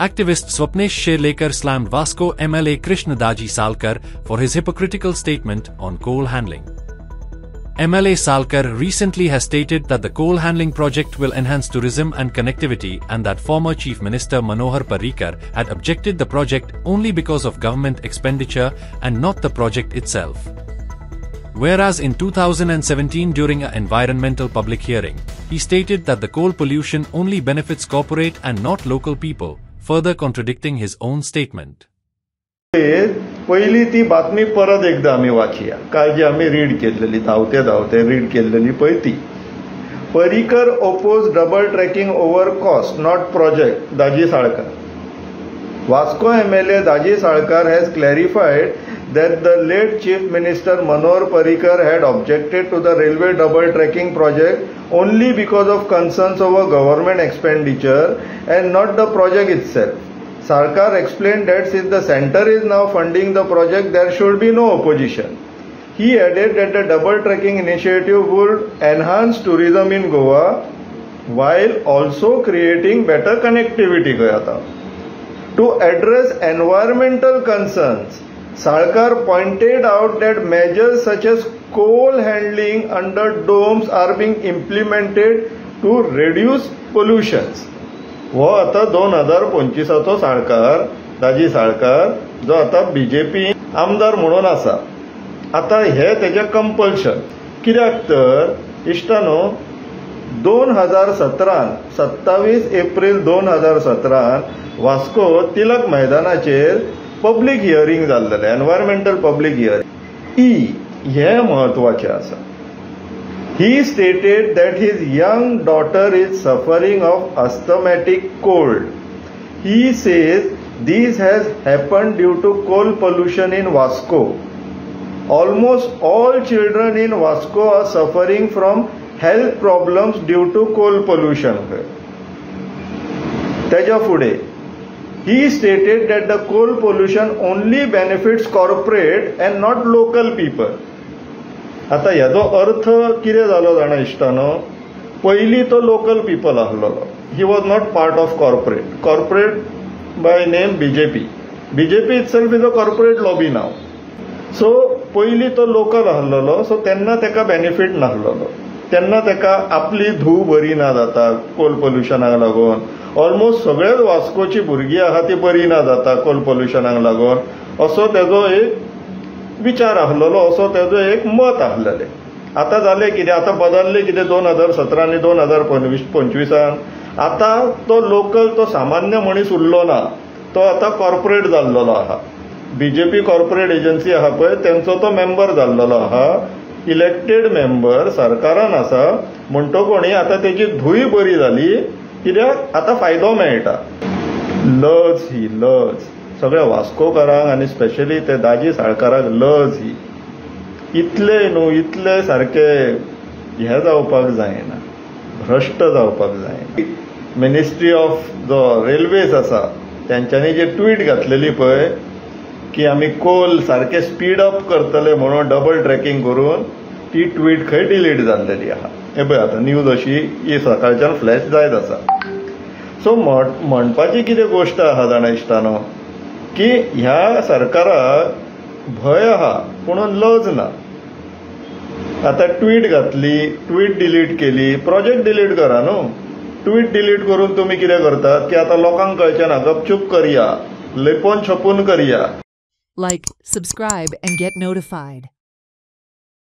Activist Swapnesh Sherlekar slammed Vasco MLA Krishna Daji Salkar for his hypocritical statement on coal handling. MLA Salkar recently has stated that the coal handling project will enhance tourism and connectivity and that former Chief Minister Manohar Parrikar had objected the project only because of government expenditure and not the project itself. Whereas in 2017 during an environmental public hearing, he stated that the coal pollution only benefits corporate and not local people, further contradicting his own statement. पहिली ती बातमी परत एकदा आम्ही वाचूया, काल जी आम्ही read केलेली धावते रीड केलेली पळय ती. Parrikar oppose double tracking over cost not project, Daji Salkar. Vasco MLA Daji Salkar has clarified that the late Chief Minister Manohar Parrikar had objected to the railway double tracking project only because of concerns over government expenditure and not the project itself. Sarkar explained that since the centre is now funding the project, there should be no opposition. He added that the double tracking initiative would enhance tourism in Goa while also creating better connectivity. To address environmental concerns, Salkar pointed out that measures such as coal handling under domes are being implemented to reduce pollutions. वो आता 2025 साळकार, दाजी साळकार, जो आता BJP आमदार म्हणून आसा. आता हे तेजे कंपल्शन कित्याक तर इश्टानो 2017 27 एप्रिल 2017 वास्को तिलक मैदानाचेर पब्लीक हियरिंग जाल्लेलें, एनवायरमेंटल पब्लीक हियरिंग. हे महत्वाचें आसा. He stated that his young daughter is suffering of asthmatic cold. He says this has happened due to coal pollution in Vasco. Almost all children in Vasco are suffering from health problems due to coal pollution. त्याच्या फुडें he stated that the coal pollution only benefits corporate and not local people. आता ह्याचो अर्थ कितें जालो जाणा इश्टानो, पयलीं तो local people आसलो. He was not part of corporate by name BJP itself is a corporate lobby now. So पयलीं तो लोकल आसलेलो, सो तेन्ना तेका बेनिफीट नासलेलो. तेन्ना तेका आपली धूव बरी ना जाता कोल पोल्युशनाक लागून. ऑलमोस्ट सगळेच वास्कोची भुरगीं आहा ती बरी ना जाता कोल पोल्युशनाक लागून, असो तेजो एक विचार आसलेलो, असो तेजो एक मत आसलेलें. आतां जालें कितें, आतां बदललें कितें 2017 आनी 2025. आतां तो लोकल, तो सामान्य मनीस उरलो ना, तो आतां कॉर्पोरेट जाल्लेलो आहा. बीजेपी कॉर्पोरेट एजन्सी आहा पळय तेंचो तो मेंबर जाल्लेलो आहा. इलेक्टेड मेंबर सरकारान आसा म्हणटकोणी आतां तेजी धूय बरी जाली, कित्याक आतां फायदो मेळटा. लज ही लज सगळ्या वास्कोकारांक आनी स्पेशली ते दाजी साळकाराक लज ही इतले न्हू, इतले सारके हे जावपाक जायना, भ्रश्ट जावपाक जायना. मिनिस्ट्री ऑफ जो रेल्वेज आसा तेंच्यांनी जे ट्वीट घातलेली पळय की आमी कोल सारके स्पीड अप करतले म्हणून डबल ट्रॅकिंग करून, ती ट्वीट खंय डिलीट जाल्लेली आहा. हे पळय आतां न्यूज अशी ही सकाळच्यान फ्लॅश जायत आसा. सो म्हणपाची कितें गोश्ट आहा जाणा इश्टानो, की ह्या सरकाराक भंय आहा पूण लज ना. आतां ट्वीट घातली, ट्वीट डिलीट केली, प्रोजेक्ट डिलीट करा न्हू. ट्वीट डिलीट करून तुमी कितें करतात की आतां लोकांक कळचें ना, गपचूप करया, लेपोन छपून करया. Like, subscribe and get notified.